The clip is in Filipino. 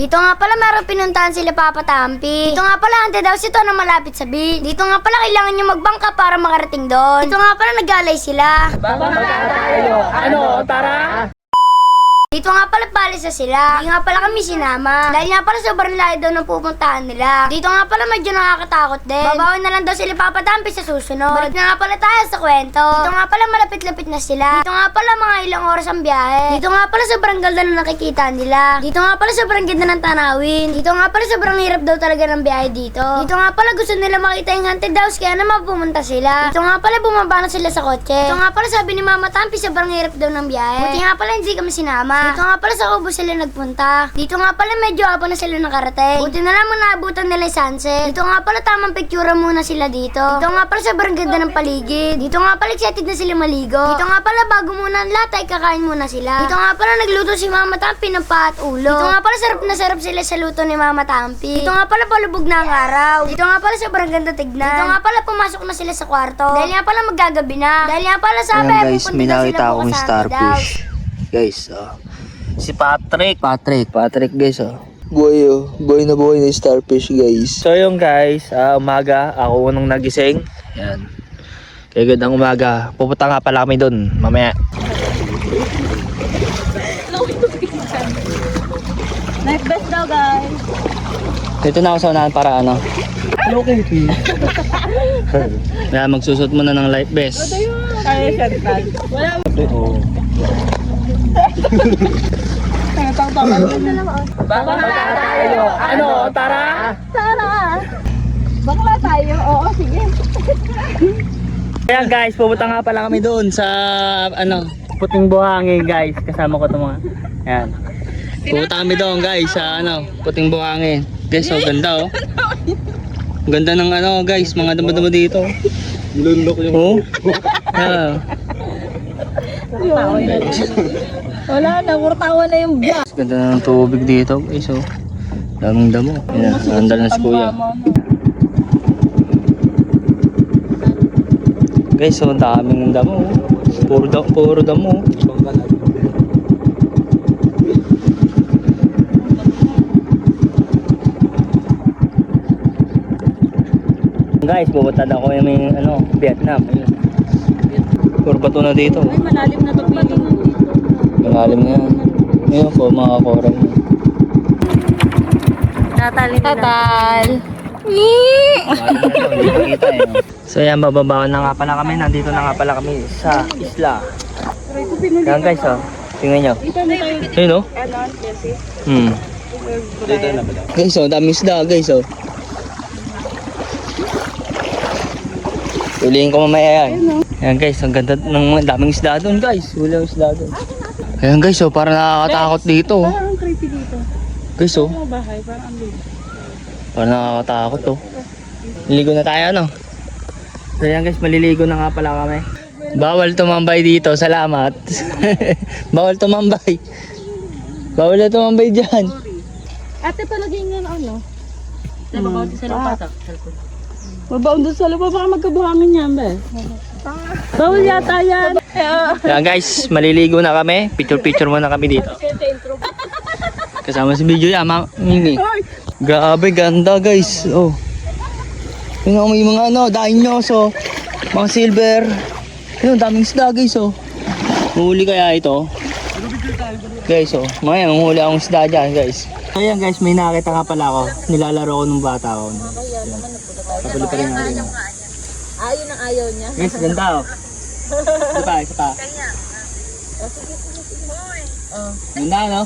Dito nga pala meron pinuntahan sila Papa Tampi. Dito nga pala ante daw ito na malapit sa beach. Dito nga pala kailangan nyo magbangka para makarating doon. Dito nga pala nag-alay sila. Babangka tayo. Ano, tara? Dito nga pala palis na sila. Hindi nga pala kami sinama. Dahil nga pala sobrang layo daw ng pupuntahan nila. Dito nga pala medyo nakakatakot din. Babawin na lang daw sila Papa Tampi sa susunod. Balik na nga pala tayo sa kwento. Dito nga pala malapit-lapit na sila. Dito nga pala mga ilang oras ang biyahe. Dito nga pala sobrang ganda na nakikita nila. Dito nga pala sobrang ganda ng tanawin. Dito nga pala sobrang hirap daw talaga ng biyahe dito. Dito nga pala gusto nila makita yung haunted house kaya naman pumunta sila. Dito nga pala bumaba na sila sa kotse. Dito nga pala sabi ni Mama Tampi sobrang hirap daw ng biyahe. Buti nga pala hindi kami sinama. Dito nga pala sa Kubo sila nagpunta. Dito nga pala medyo hapon na sila nakarating. Buti na lang naabutan nila yung sunset. Dito nga pala tamang picture muna sila dito. Dito nga pala sobrang ganda ng paligid. Dito nga pala excited na sila maligo. Dito nga pala bago muna ang lahat ay kakain muna sila. Dito nga pala nagluto si Mama Tampi ng pa at ulo. Dito nga pala sarap na sarap sila sa luto ni Mama Tampi. Dito nga pala palubog na ang araw. Dito nga pala sobrang ganda tignan. Dito nga pala pumasok na sila sa kwarto. Dahil nga pala maggagabi na. Dahil nga pala sabi Ayan guys, pupunta may daw sila nakita akong bukas sa starfish. Guys, Si Patrick. Patrick guys, buhay na buhay na starfish guys. So yung guys, umaga, ako unang nagising. Yan. Kaya gandang umaga. Pupunta nga pala kami dun, mamaya. Life best daw, guys. Dito na ako sa unahan para ano. Okay. Kaya magsusot muna ng life vest. Kaya siya, tal. Wala mo. Bakla tayo. Ano, tara? Tara. Bakla tayo. Oo, sige. Kaya guys, pupunta nga pala kami doon sa ano, Puting Buhangin guys. Kasama ko itong mga. Ayan. Pupunta kami doon guys sa ano, Puting Buhangin. Guys, so ganda oh. Ganda ng ano guys, mga damo-damo dito. Lulok yung oh. Yeah. Wala na, murtawa na yung biyak. Ganda ng tubig dito guys oh. Daming damo. Ayan, andal na si kuya. Guys, so ang daming damo. Puro damo. Guys, pupunta na ako yung ano, Vietnam. Ayun. Puro bato na dito. Ay, malalim na to. Malalim na yan. Ayun po, mga korang. Tatal. So yan, bababa na nga pala kami. Nandito na nga pala kami sa isla. Yan guys, oh. Tingnan nyo. Ayun oh. Guys, oh, daming isda guys, oh. Huliin ko mamaya yan. Ayan guys, ang ganda ng daming isda doon guys. Huli ang isda doon. Ayan guys, oh, parang nakakatakot dito. Parang creepy dito. Guys, oh. Ang bahay, parang ang liit. Parang nakakatakot, oh. Liligo na tayo, no? So ayan guys, maliligo na nga pala kami. Bawal tumambay dito, salamat. Bawal tumambay. Bawal na tumambay dyan. Ate, palaging yan ano? Nababaw din sa lupa. Mabaon doon sa lupa, baka magkabuhangin yan ba? Bawal yata yan. Ayan guys, maliligo na kami. Picture muna kami dito. Kasama si Bidyo yan, Mimi. Grabe, ganda guys. Oh. Yung may mga ano, dainyoso, mga silver. Ayun, daming isda guys, oh. Mahuli kaya ito? Guys, oh. Mamaya, manghuli akong isda dyan, guys. Ayan guys, may nakita nga pala ako. Nilalaro ko nung bata ako. Kapuli pa rin natin. Ayaw ng ayaw niya. Guys, ganda, oh. Isa pa. Ganda, no?